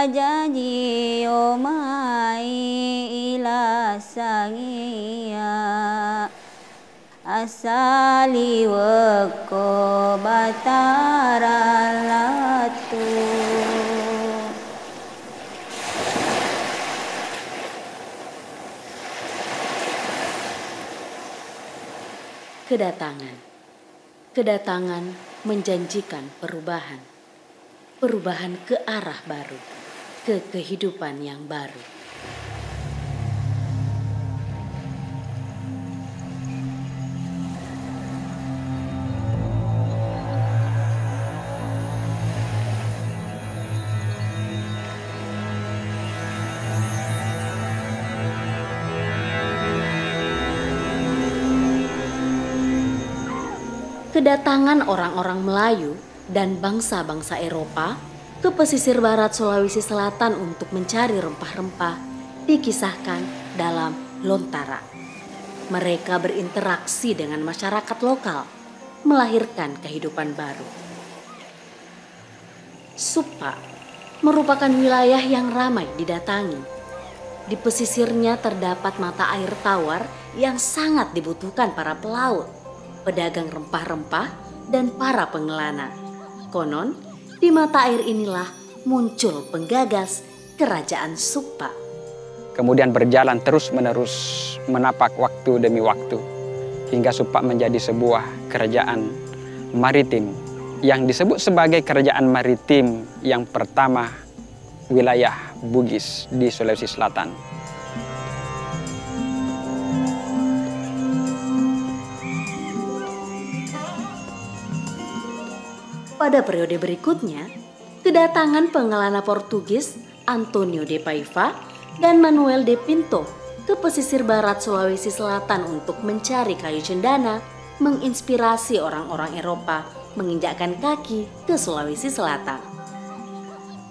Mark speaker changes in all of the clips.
Speaker 1: jaji omai ila sangia asali weko bataralatu.
Speaker 2: Kedatangan menjanjikan perubahan ke arah baru, ke kehidupan yang baru. Kedatangan orang-orang Melayu dan bangsa-bangsa Eropa ke pesisir barat Sulawesi Selatan untuk mencari rempah-rempah dikisahkan dalam Lontara. Mereka berinteraksi dengan masyarakat lokal, melahirkan kehidupan baru. Suppa merupakan wilayah yang ramai didatangi. Di pesisirnya terdapat mata air tawar yang sangat dibutuhkan para pelaut, pedagang rempah-rempah, dan para pengelana. Konon, di mata air inilah muncul penggagas kerajaan Suppa.
Speaker 3: Kemudian berjalan terus-menerus menapak waktu demi waktu, hingga Suppa menjadi sebuah kerajaan maritim yang disebut sebagai kerajaan maritim yang pertama wilayah Bugis di Sulawesi Selatan.
Speaker 2: Pada periode berikutnya, kedatangan pengelana Portugis Antonio de Paiva dan Manuel de Pinto ke pesisir barat Sulawesi Selatan untuk mencari kayu cendana menginspirasi orang-orang Eropa menginjakkan kaki ke Sulawesi Selatan.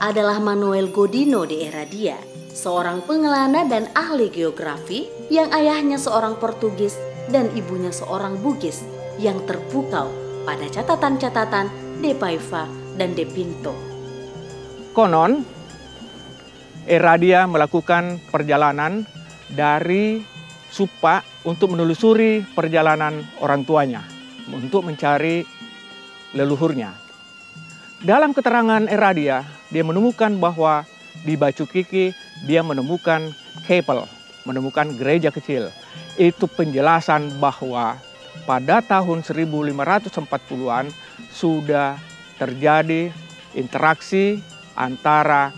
Speaker 2: Adalah Manuel Godino de Heredia, seorang pengelana dan ahli geografi yang ayahnya seorang Portugis dan ibunya seorang Bugis yang terpukau pada catatan-catatan de Paiva dan de Pinto.
Speaker 4: Konon, Heredia melakukan perjalanan dari Suppa untuk menelusuri perjalanan orang tuanya, untuk mencari leluhurnya. Dalam keterangan Heredia, dia menemukan bahwa di Bacu Kiki dia menemukan chapel, menemukan gereja kecil. Itu penjelasan bahwa pada tahun 1540-an sudah terjadi interaksi antara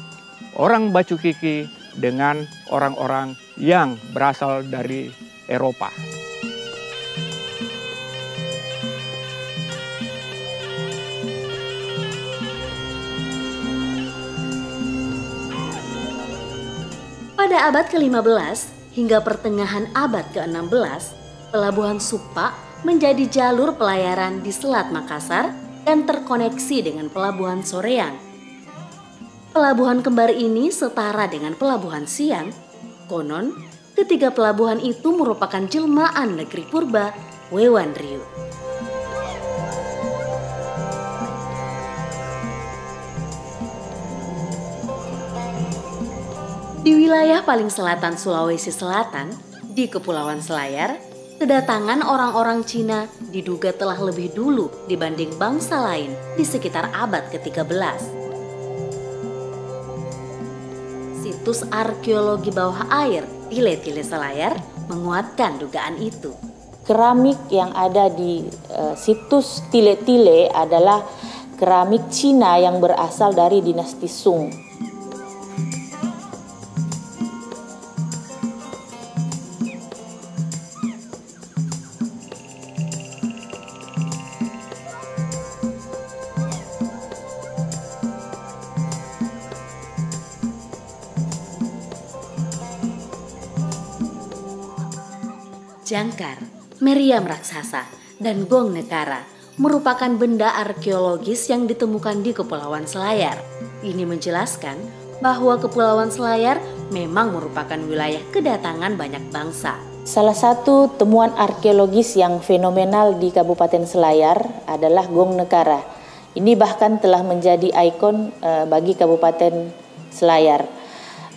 Speaker 4: orang Bacu Kiki dengan orang-orang yang berasal dari Eropa.
Speaker 2: Pada abad ke-15 hingga pertengahan abad ke-16, pelabuhan Suppa menjadi jalur pelayaran di Selat Makassar dan terkoneksi dengan pelabuhan Soreang. Pelabuhan kembar ini setara dengan pelabuhan Siang. Konon, ketiga pelabuhan itu merupakan jelmaan negeri purba Wewandriu. Di wilayah paling selatan Sulawesi Selatan, di Kepulauan Selayar, kedatangan orang-orang Cina diduga telah lebih dulu dibanding bangsa lain di sekitar abad ke-13. Situs arkeologi bawah air Tile-Tile Selayar menguatkan dugaan itu.
Speaker 5: Keramik yang ada di situs Tile-Tile adalah keramik Cina yang berasal dari dinasti Sung.
Speaker 2: Jangkar, meriam raksasa, dan gong negara merupakan benda arkeologis yang ditemukan di Kepulauan Selayar. Ini menjelaskan bahwa Kepulauan Selayar memang merupakan wilayah kedatangan banyak bangsa.
Speaker 5: Salah satu temuan arkeologis yang fenomenal di Kabupaten Selayar adalah gong negara. Ini bahkan telah menjadi ikon bagi Kabupaten Selayar.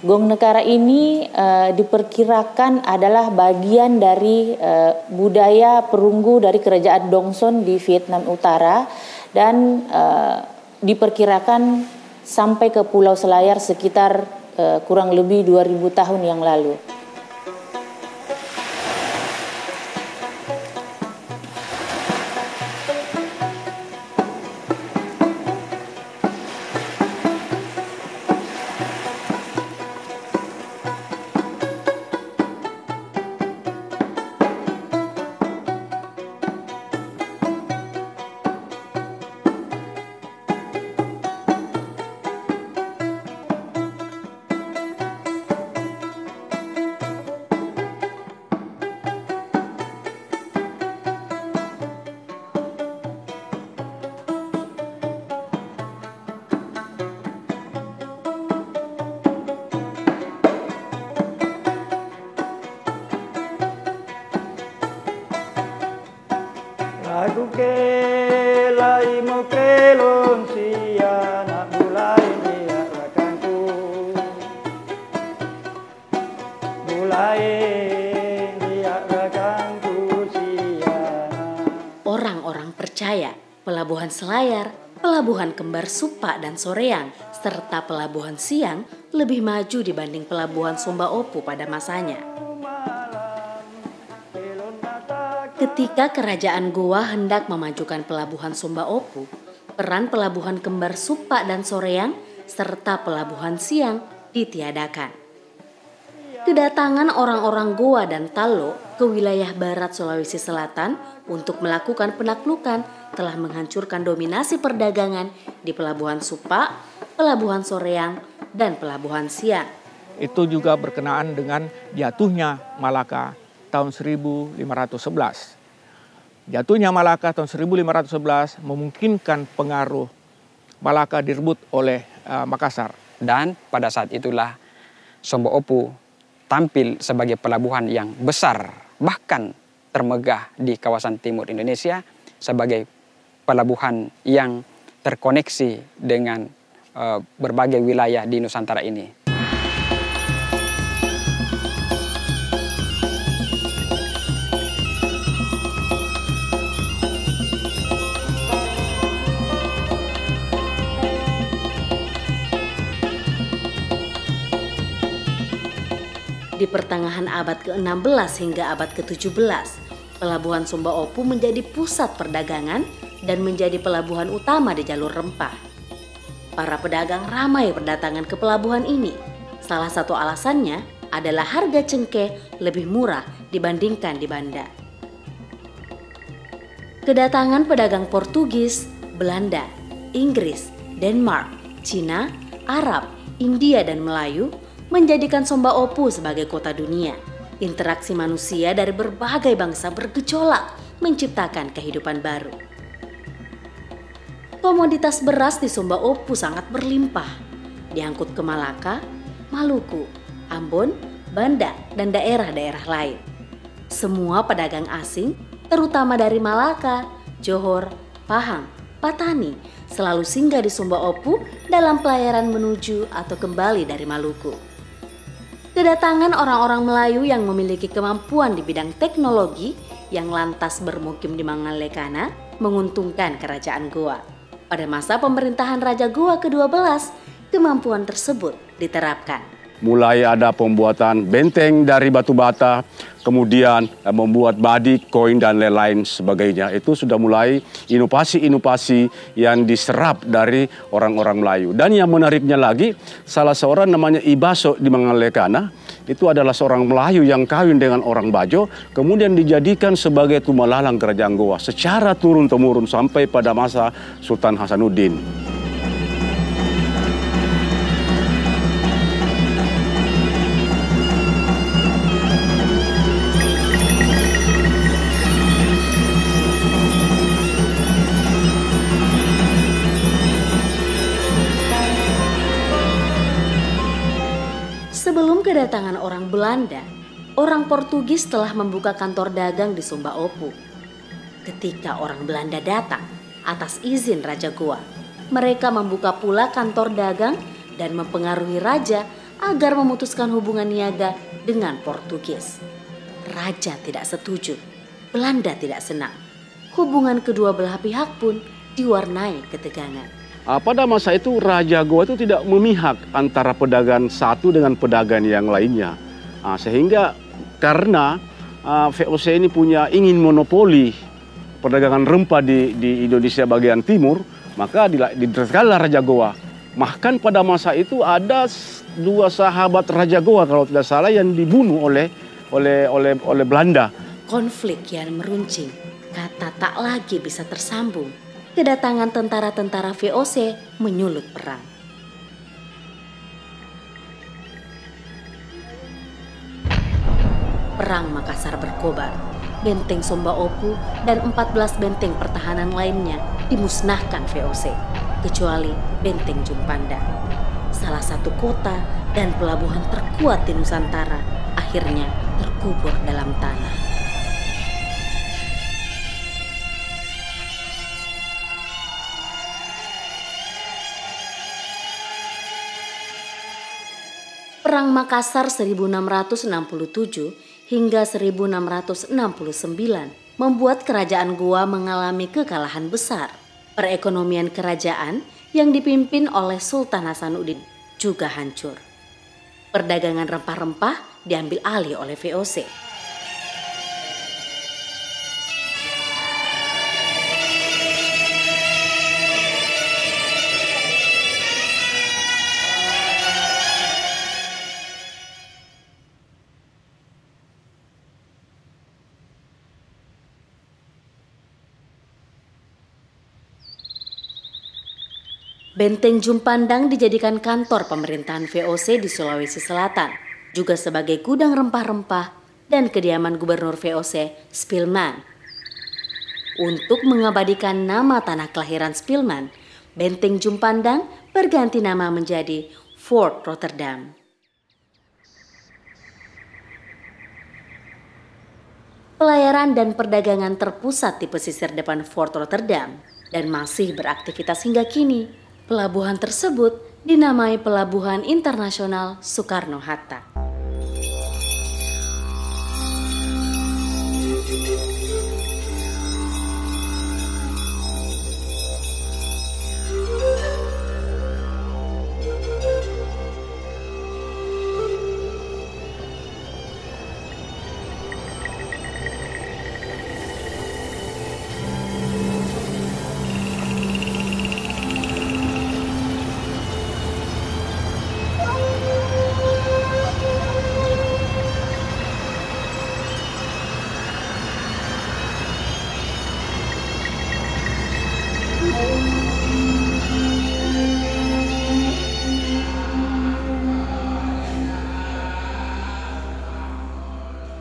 Speaker 5: Gong Nekara ini diperkirakan adalah bagian dari budaya perunggu dari kerajaan Dongson di Vietnam Utara dan diperkirakan sampai ke Pulau Selayar sekitar kurang lebih 2000 tahun yang lalu.
Speaker 6: Lagu kelai mo kelon siya nak mulai dia rakanku, mulai dia rakanku siya.
Speaker 2: Orang-orang percaya Pelabuhan Selayar, Pelabuhan Kembar Supa dan Soreang, serta Pelabuhan Siang lebih maju dibanding Pelabuhan Sumba Opu pada masanya. Ketika Kerajaan Goa hendak memajukan Pelabuhan Sumba Opu, peran Pelabuhan Kembar Supa dan Soreang serta Pelabuhan Siang ditiadakan. Kedatangan orang-orang Goa dan Talo ke wilayah barat Sulawesi Selatan untuk melakukan penaklukan telah menghancurkan dominasi perdagangan di Pelabuhan Supa, Pelabuhan Soreang, dan Pelabuhan Siang.
Speaker 4: Itu juga berkenaan dengan jatuhnya Malaka tahun 1511. Jatuhnya Malaka tahun 1511 memungkinkan pengaruh Malaka direbut oleh Makassar.
Speaker 3: Dan pada saat itulah Sumba Opu tampil sebagai pelabuhan yang besar, bahkan termegah di kawasan timur Indonesia, sebagai pelabuhan yang terkoneksi dengan berbagai wilayah di Nusantara ini.
Speaker 2: Di pertengahan abad ke-16 hingga abad ke-17, Pelabuhan Sumba Opu menjadi pusat perdagangan dan menjadi pelabuhan utama di jalur rempah. Para pedagang ramai berdatangan ke pelabuhan ini. Salah satu alasannya adalah harga cengkeh lebih murah dibandingkan di Banda. Kedatangan pedagang Portugis, Belanda, Inggris, Denmark, Cina, Arab, India, dan Melayu menjadikan Sumba Opu sebagai kota dunia. Interaksi manusia dari berbagai bangsa bergejolak menciptakan kehidupan baru. Komoditas beras di Sumba Opu sangat berlimpah. Diangkut ke Malaka, Maluku, Ambon, Banda, dan daerah-daerah lain. Semua pedagang asing, terutama dari Malaka, Johor, Pahang, Patani, selalu singgah di Sumba Opu dalam pelayaran menuju atau kembali dari Maluku. Kedatangan orang-orang Melayu yang memiliki kemampuan di bidang teknologi yang lantas bermukim di Mangalekana menguntungkan Kerajaan Goa. Pada masa pemerintahan Raja Goa ke-12, kemampuan tersebut diterapkan.
Speaker 7: Mulai ada pembuatan benteng dari batu bata, kemudian membuat badik, koin, dan lain-lain sebagainya. Itu sudah mulai inovasi-inovasi yang diserap dari orang-orang Melayu. Dan yang menariknya lagi, salah seorang namanya Ibaso di Mangalekana, itu adalah seorang Melayu yang kawin dengan orang Bajo, kemudian dijadikan sebagai tumalalang Kerajaan Goa secara turun-temurun sampai pada masa Sultan Hasanuddin.
Speaker 2: Sebelum kedatangan orang Belanda, orang Portugis telah membuka kantor dagang di Sumba Opu. Ketika orang Belanda datang atas izin Raja Goa, mereka membuka pula kantor dagang dan mempengaruhi raja agar memutuskan hubungan niaga dengan Portugis. Raja tidak setuju, Belanda tidak senang. Hubungan kedua belah pihak pun diwarnai ketegangan.
Speaker 7: Pada masa itu Raja Goa itu tidak memihak antara pedagang satu dengan pedagang yang lainnya. Sehingga karena VOC ini ingin monopoli perdagangan rempah di Indonesia bagian timur, maka diteruskanlah Raja Goa. Bahkan pada masa itu ada 2 sahabat Raja Goa kalau tidak salah yang dibunuh oleh Belanda.
Speaker 2: Konflik yang meruncing, kata tak lagi bisa tersambung. Kedatangan tentara-tentara VOC menyulut perang. Perang Makassar berkobar. Benteng Somba Opu dan 14 benteng pertahanan lainnya dimusnahkan VOC, kecuali Benteng Jumpanda. Salah satu kota dan pelabuhan terkuat di Nusantara akhirnya terkubur dalam tanah. Perang Makassar 1667 hingga 1669 membuat kerajaan Goa mengalami kekalahan besar. Perekonomian kerajaan yang dipimpin oleh Sultan Hasanuddin juga hancur. Perdagangan rempah-rempah diambil alih oleh VOC. Benteng Jumpandang dijadikan kantor pemerintahan VOC di Sulawesi Selatan, juga sebagai gudang rempah-rempah dan kediaman gubernur VOC, Spilman. Untuk mengabadikan nama tanah kelahiran Spilman, Benteng Jumpandang berganti nama menjadi Fort Rotterdam. Pelayaran dan perdagangan terpusat di pesisir depan Fort Rotterdam dan masih beraktivitas hingga kini. Pelabuhan tersebut dinamai Pelabuhan Internasional Soekarno-Hatta.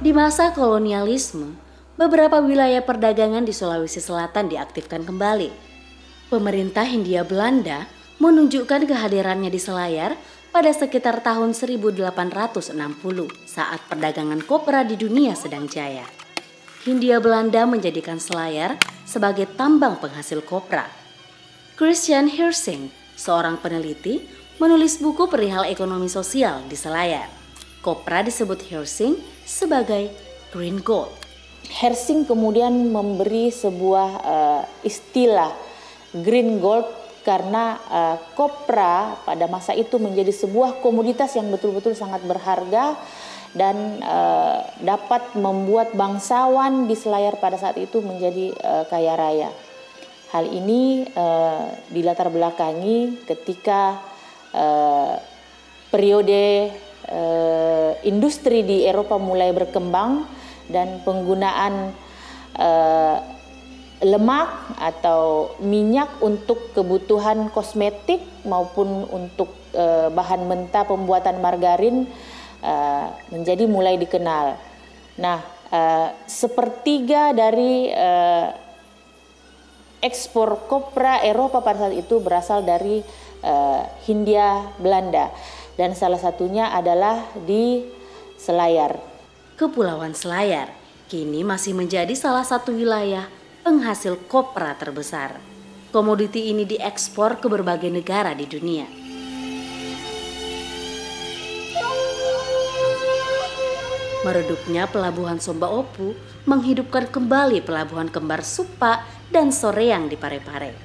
Speaker 2: Di masa kolonialisme, beberapa wilayah perdagangan di Sulawesi Selatan diaktifkan kembali. Pemerintah Hindia Belanda menunjukkan kehadirannya di Selayar pada sekitar tahun 1860 saat perdagangan kopra di dunia sedang jaya. Hindia Belanda menjadikan Selayar sebagai tambang penghasil kopra. Christian Hersing, seorang peneliti, menulis buku perihal ekonomi sosial di Selayar. Kopra disebut Hersing sebagai green gold.
Speaker 5: Hersing kemudian memberi sebuah istilah green gold karena kopra pada masa itu menjadi sebuah komoditas yang betul-betul sangat berharga dan dapat membuat bangsawan di Selayar pada saat itu menjadi kaya raya. Hal ini dilatar belakangi ketika periode industri di Eropa mulai berkembang dan penggunaan lemak atau minyak untuk kebutuhan kosmetik maupun untuk bahan mentah pembuatan margarin menjadi mulai dikenal. Nah, sepertiga dari ekspor kopra Eropa pada saat itu berasal dari Hindia Belanda. Dan salah satunya adalah di Selayar.
Speaker 2: Kepulauan Selayar kini masih menjadi salah satu wilayah penghasil kopra terbesar. Komoditi ini diekspor ke berbagai negara di dunia. Meredupnya pelabuhan Somba Opu menghidupkan kembali pelabuhan kembar Supa dan Soreang di Parepare.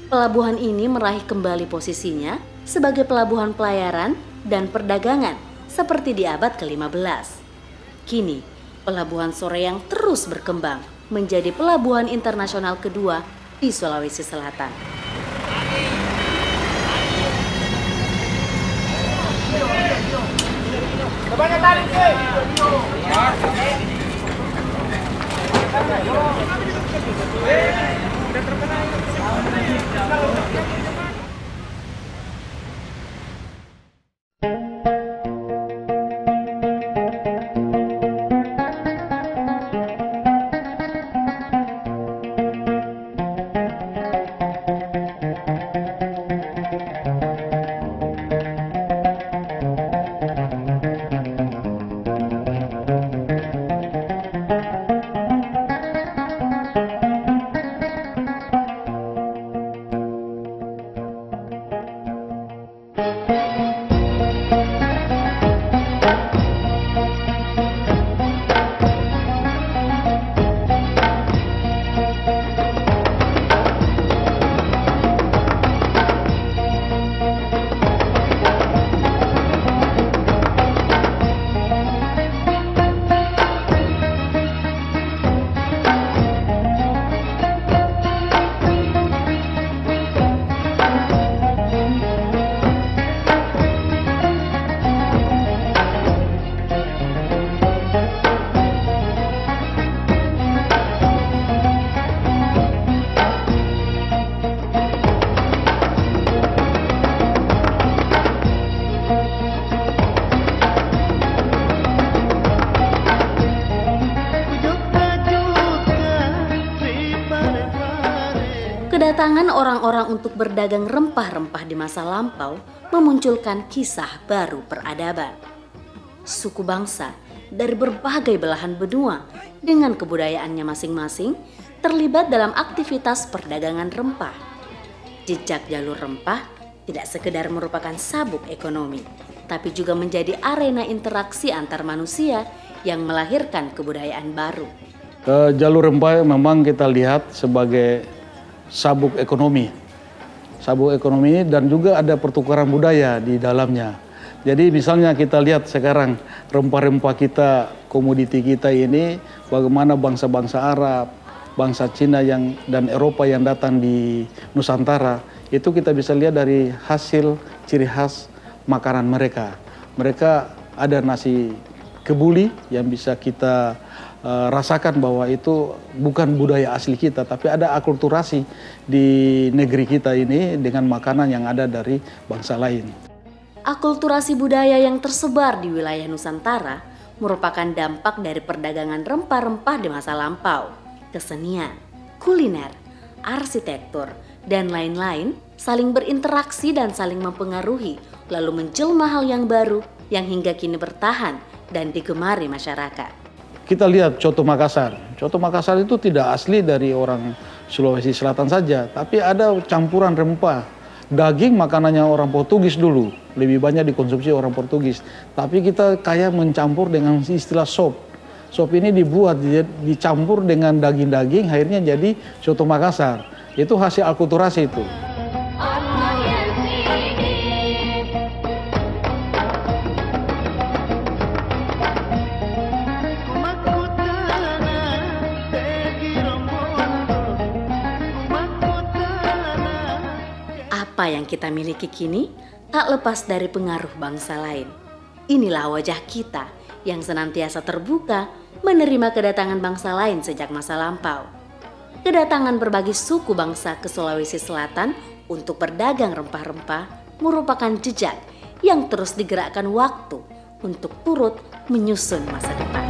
Speaker 2: Pelabuhan ini meraih kembali posisinya sebagai pelabuhan pelayaran dan perdagangan seperti di abad ke-15. Kini, pelabuhan Soreang terus berkembang menjadi pelabuhan internasional kedua di Sulawesi Selatan. Kedatangan orang-orang untuk berdagang rempah-rempah di masa lampau memunculkan kisah baru peradaban. Suku bangsa dari berbagai belahan benua dengan kebudayaannya masing-masing terlibat dalam aktivitas perdagangan rempah. Jejak jalur rempah tidak sekedar merupakan sabuk ekonomi, tapi juga menjadi arena interaksi antar manusia yang melahirkan kebudayaan baru.
Speaker 8: Jalur rempah memang kita lihat sebagai sabuk ekonomi dan juga ada pertukaran budaya di dalamnya. Jadi misalnya kita lihat sekarang rempah-rempah kita, komoditi kita ini, bagaimana bangsa-bangsa Arab, bangsa Cina dan Eropa yang datang di Nusantara, itu kita bisa lihat dari hasil ciri khas makanan mereka. Mereka ada nasi kebuli yang bisa kita rasakan bahwa itu bukan budaya asli kita, tapi ada akulturasi di negeri kita ini dengan makanan yang ada dari bangsa lain.
Speaker 2: Akulturasi budaya yang tersebar di wilayah Nusantara merupakan dampak dari perdagangan rempah-rempah di masa lampau. Kesenian, kuliner, arsitektur, dan lain-lain saling berinteraksi dan saling mempengaruhi, lalu menjelma hal yang baru yang hingga kini bertahan dan digemari masyarakat.
Speaker 8: Kita lihat coto Makassar. Coto Makassar itu tidak asli dari orang Sulawesi Selatan saja, tapi ada campuran rempah. Daging makanannya orang Portugis dulu, lebih banyak dikonsumsi orang Portugis. Tapi kita kayak mencampur dengan istilah sop. Sop ini dibuat, dicampur dengan daging-daging, akhirnya jadi coto Makassar. Itu hasil akulturasi itu.
Speaker 2: Apa yang kita miliki kini tak lepas dari pengaruh bangsa lain. Inilah wajah kita yang senantiasa terbuka menerima kedatangan bangsa lain sejak masa lampau. Kedatangan berbagai suku bangsa ke Sulawesi Selatan untuk berdagang rempah-rempah merupakan jejak yang terus digerakkan waktu untuk turut menyusun masa depan.